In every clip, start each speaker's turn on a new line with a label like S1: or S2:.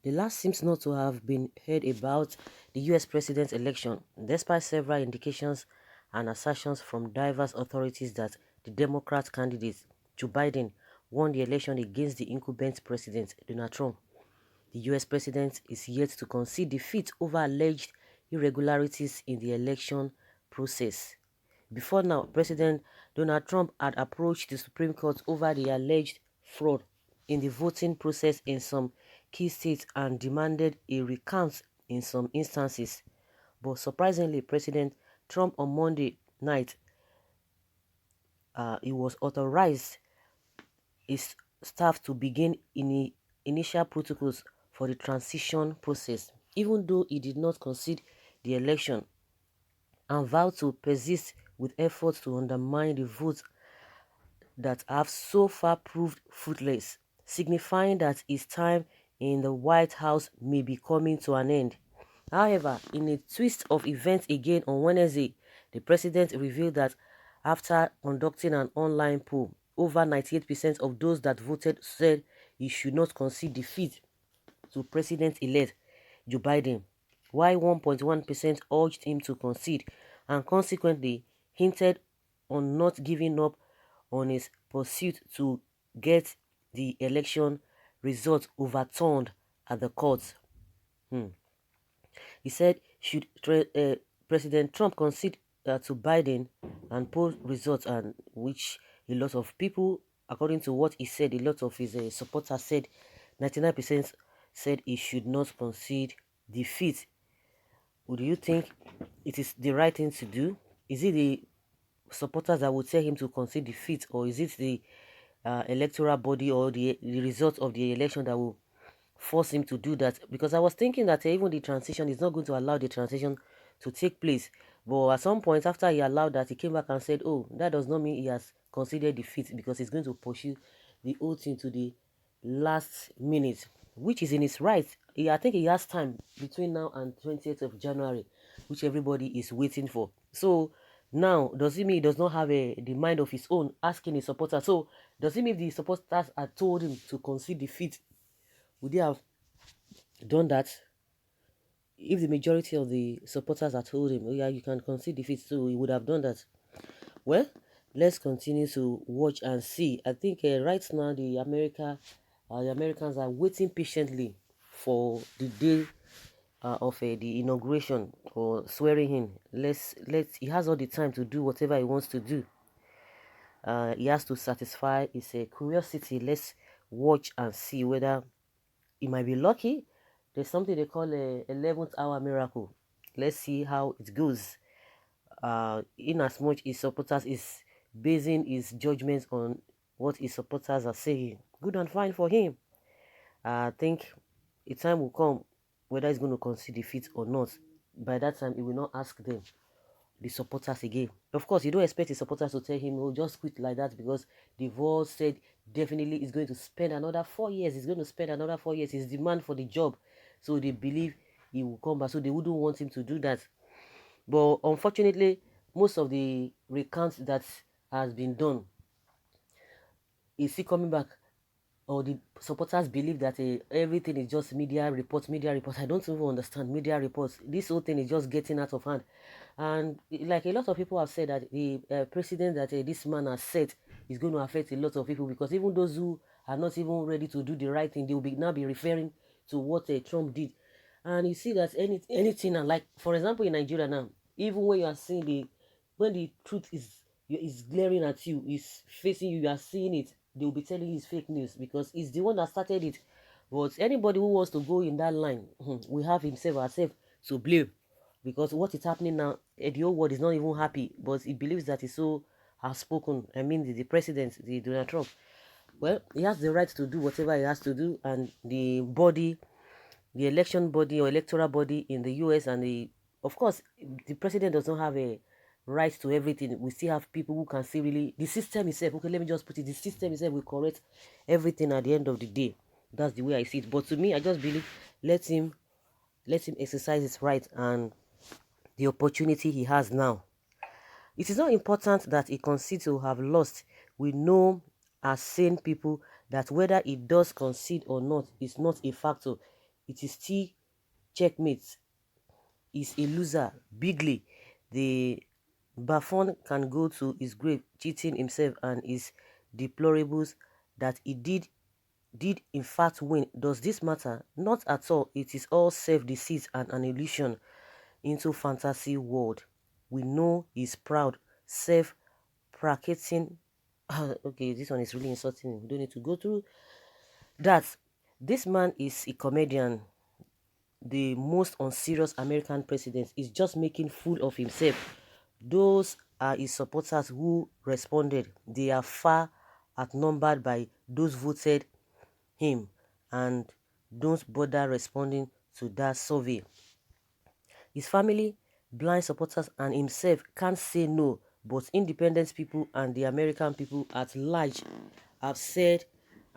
S1: The last seems not to have been heard about the US president's election, despite several indications and assertions from diverse authorities that the Democrat candidate, Joe Biden, won the election against the incumbent president, Donald Trump. The US president is yet to concede defeat over alleged irregularities in the election process. Before now, President Donald Trump had approached the Supreme Court over the alleged fraud in the voting process in some key states and demanded a recount in some instances. But surprisingly, President Trump on Monday night, he was authorized his staff to begin initial protocols for the transition process, even though he did not concede the election and vowed to persist with efforts to undermine the votes that have so far proved fruitless, signifying that his time in the White House may be coming to an end. However, in a twist of events again on Wednesday, the president revealed that after conducting an online poll, over 98% of those that voted said he should not concede defeat to President-elect Joe Biden, while 1.1% urged him to concede and consequently hinted on not giving up on his pursuit to get the election result overturned at the courts. He said, should President Trump concede to Biden and poll results, and which a lot of people, according to what he said, a lot of his supporters said, 99% said he should not concede defeat. Would you think it is the right thing to do? Is it the supporters that would tell him to concede defeat, or is it the electoral body or the result of the election that will force him to do that? Because I was thinking that even the transition is not going to allow the transition to take place. But at some point after he allowed that, he came back and said, oh, that does not mean he has conceded defeat, because he's going to pursue the whole thing to the last minute, which is in his right. I think he has time between now and 20th of January, which everybody is waiting for. So now, does it mean he does not have the mind of his own, asking his supporters? So does it mean if the supporters had told him to concede defeat, would he have done that? If the majority of the supporters had told him, oh yeah, you can concede defeat, so he would have done that. Well, let's continue to watch and see. I think right now the Americans are waiting patiently for the day of the inauguration or swearing in. He has all the time to do whatever he wants to do. He has to satisfy his curiosity. Let's watch and see whether he might be lucky. There's something they call a 11th hour miracle. Let's see how it goes. In as much his supporters is basing his judgments on what his supporters are saying. Good and fine for him. I think a time will come whether he's going to concede defeat or not. By that time, he will not ask them, the supporters, again. Of course, you don't expect the supporters to tell him, oh, just quit like that, because the vote said definitely he's going to spend another 4 years. He's going to spend another 4 years. His demand for the job. So they believe he will come back. So they wouldn't want him to do that. But unfortunately, most of the recounts that has been done, is he coming back? Or the supporters believe that everything is just media reports. I don't even understand media reports. This whole thing is just getting out of hand. And like a lot of people have said, that the precedent that this man has set is going to affect a lot of people, because even those who are not even ready to do the right thing, they will now be referring to what Trump did. And you see that anything, like for example in Nigeria now, even when you are seeing when the truth is glaring at you, is facing you, you are seeing it, they will be telling you it's fake news, because it's the one that started it. But anybody who wants to go in that line, we have himself ourselves to blame, because what is happening now, the whole world is not even happy, but he believes that he's so outspoken. I mean, the president, the Donald Trump. Well, he has the right to do whatever he has to do, and the election body or electoral body in the US, and of course, the president does not have a right to everything. We still have people who can see really the system itself. Okay, let me just put it: the system itself will correct everything at the end of the day. That's the way I see it. But to me, I just believe let him exercise his right and the opportunity he has now. It is not important that he concedes to have lost. We know as sane people that whether he does concede or not is not a factor. it is still checkmate. Is a loser bigly. The Buffon can go to his grave cheating himself and his deplorables that he did in fact win. Does this matter? Not at all. It is all self-deceit and an illusion into fantasy world. We know he's proud, self-pracating. Okay, this one is really insulting. We don't need to go through that. This man is a comedian. The most unserious American president is just making fool of himself. Those are his supporters who responded. They are far outnumbered by those voted him, and don't bother responding to that survey. His family, blind supporters, and himself can't say no, but independent people and the American people at large have said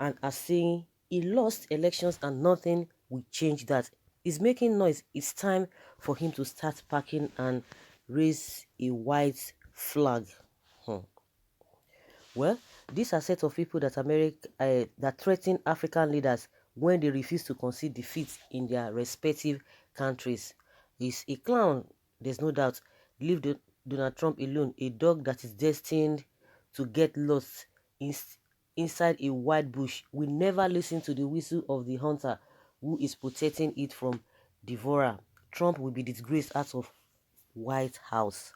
S1: and are saying he lost elections and nothing will change that. He's making noise. It's time for him to start packing and raise a white flag. Hmm. Well, these are set of people that that threaten African leaders when they refuse to concede defeat in their respective countries. He's a clown, there's no doubt. Leave Donald Trump alone, a dog that is destined to get lost in, inside a white bush will never listen to the whistle of the hunter who is protecting it from devourer. Trump will be disgraced out of White House.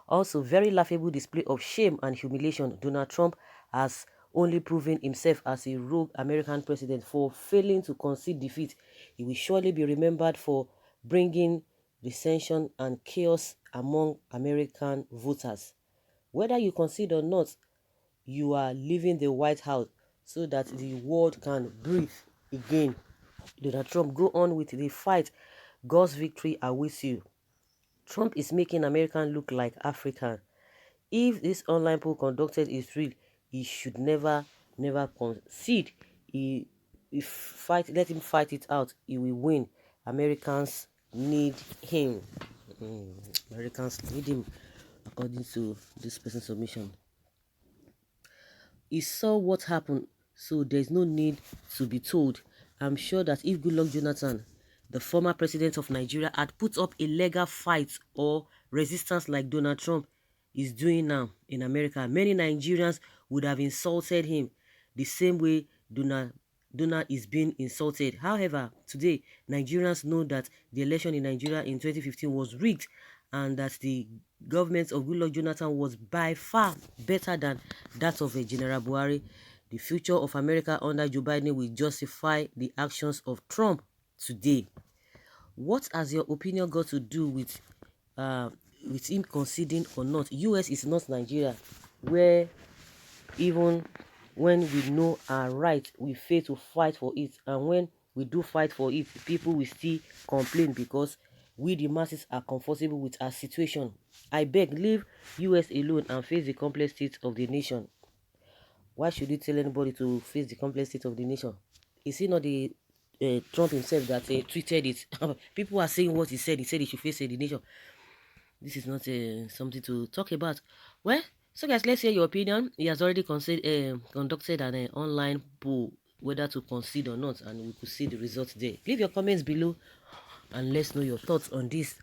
S1: Also, very laughable display of shame and humiliation. Donald Trump has only proven himself as a rogue American president for failing to concede defeat. He will surely be remembered for bringing dissension and chaos among American voters. Whether you concede or not, you are leaving the White House so that the world can breathe again. Donald Trump, go on with the fight. God's victory awaits you. Trump is making America look like African. If this online poll conducted is real, he should never concede. Let him fight it out. He will win. Americans need him. Americans need him, according to this person's submission. He saw what happened, so there's no need to be told. I'm sure that if Goodluck Jonathan, the former president of Nigeria, had put up a legal fight or resistance like Donald Trump is doing now in America, many Nigerians would have insulted him the same way Donald is being insulted. However, today, Nigerians know that the election in Nigeria in 2015 was rigged and that the government of Goodluck Jonathan was by far better than that of a General Buhari. The future of America under Joe Biden will justify the actions of Trump today. What has your opinion got to do with him conceding or not? US is not Nigeria, where even when we know our right, we fail to fight for it. And when we do fight for it, people will still complain because we the masses are comfortable with our situation. I beg, leave US alone and face the complex state of the nation. Why should you tell anybody to face the complex state of the nation? Is it not the Trump himself that tweeted it? People are saying what he said. He said he should face the nation. This is not something to talk about. Well, so guys, let's hear your opinion. He has already conducted an online poll whether to concede or not, and we could see the results there. Leave your comments below and let's know your thoughts on this.